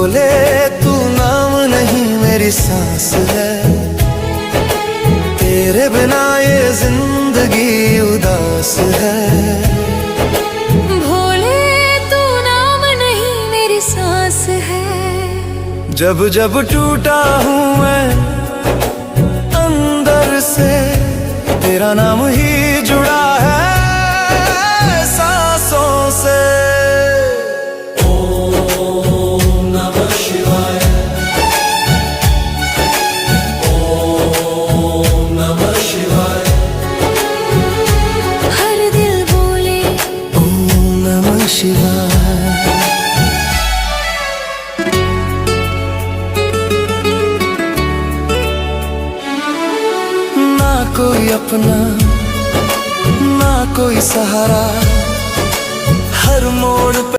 भोले तू नाम नहीं मेरी सांस है, तेरे बिना ये जिंदगी उदास है। भोले तू नाम नहीं मेरी सांस है। जब जब टूटा हूँ मैं अंदर से, तेरा नाम ही जुड़ा है सांसों से। ओम नमः शिवाय, ओम नमः शिवाय। हर दिल बोले ओम नमः शिवाय। ना कोई अपना ना कोई सहारा, हर मोड़ पे